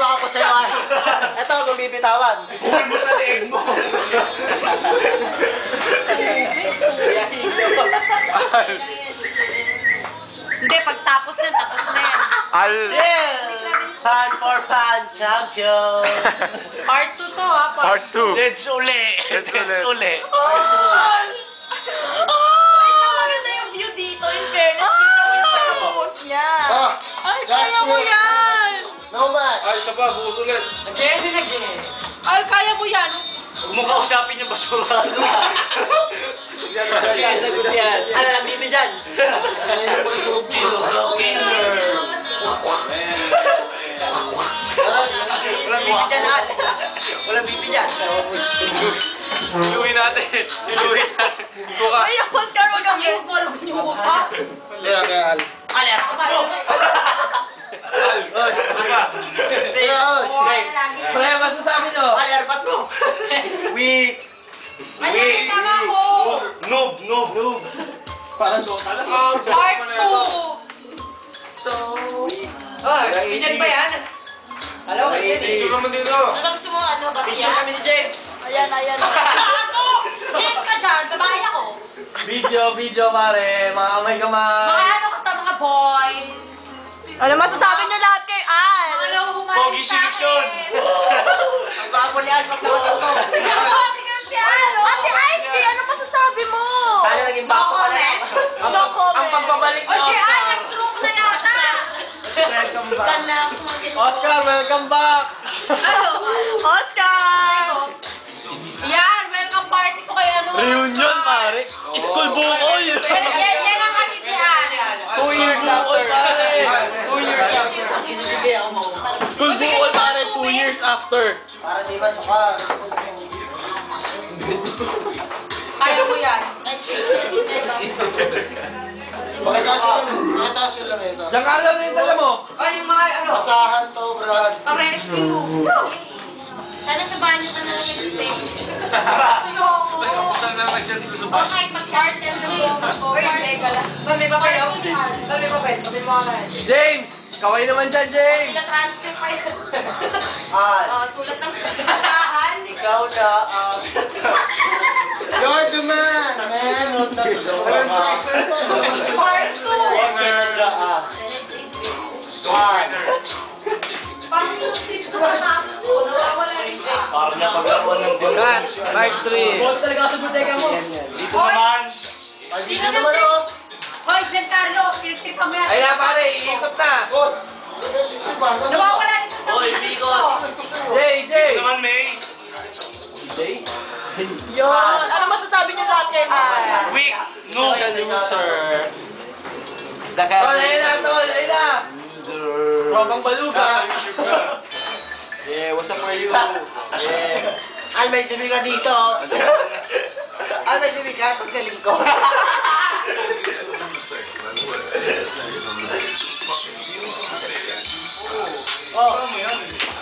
hawakan ko sa'yo. Ito, kung bibitawan. Buhay mo sa leeg mo. Hindi, pagtapos yan, tapos na yan. Pan for pan champion. Part 2 to ha, Part 2. Deads uli. Deads uli. Maganda yung view dito, in fairness. Kita mo yung post niya. Ay, kaya mo yan! No match. Ay, isa pa, buhos ulit. Again and again. Ay, kaya mo yan. Huwag mo kausapin yung basura. Sagot yan. Ano lang, bibi dyan. Walang bibi dyan, ha? Walang bibi dyan. Iluhin natin. Iluhin natin. Buka. Ay, Oscar, wag kang yung ball ko yung upa. Kaya. Aler. Pre, masasabi nyo? Aler, ba't mo? Weak. Ay, sama ko. Noob. Parang Dota lang. Part 2. So, Si Jen ba yan? Alam ko, Jen. Picture naman dito. Ano gusto mo, ano, picture batiya? kami ni James. Ayan. Ako! James ka dyan, babae ako. Video, pare. Makamay ka Mga ano ka mga boys. Ano masasabi niyo lahat kay Al? Mga nahuhumaling Pogi si Nixon. Ang bago ni Al, pagkakataon ko. Si ano? Ate Ivy, ano masasabi mo? Sana naging bako ka na lang. No comment. Ang pagbabalik O ni si Al, Oscar. na-stroke na yata. Welcome back. Tanang sumagin. Oscar, welcome back. Ano? Oscar! Yan, welcome party ko kay ano. Reunion, pare. School bukoy. Yan ang katitihan. 2 years after, pare. 2 years after. School bukoy, pare. 2 years after. Para di ba suka? Kaya mo yan. Pakitaas yun lang ito. Giancarlo, ano yung dala mo? O yung mga ano, Basahan to, Brad. rescue. Sana sa banyo ka na lang nag-stay. Saan na siya dito sa O bahay? kahit mag-partner na yung Sabi pa kayo? Sabi pa kayo? Sabi mo ka na. James! Kaway naman dyan, James! Sila transfer pa yun. Al, Sulat ng basahan. ikaw na ang... You're the man, man. Susunod ka. Part 2. Winner ka. Parang yung trip sa Samsung. Nawawala rin siya. Parang napagawa ng Cut! Mike 3. Bolt talaga sa bodega mo. Dito naman. Ay, video naman ako. Hoy, Giancarlo, trip ka mo yan. Ay na, pare. Iikot na. Nawawala isa sa Jay! Dito naman, May. Jay? Yun. Ano masasabi niyo lahat kay Al? Weak. Noob. Loser. Tol, ayun na, tol. Ayun na. Rogang baluga. Yeah, what's up for you? Yeah. Ay, may dibi ka dito. Ay, may dibi ka. Pagkaling ko. Oh.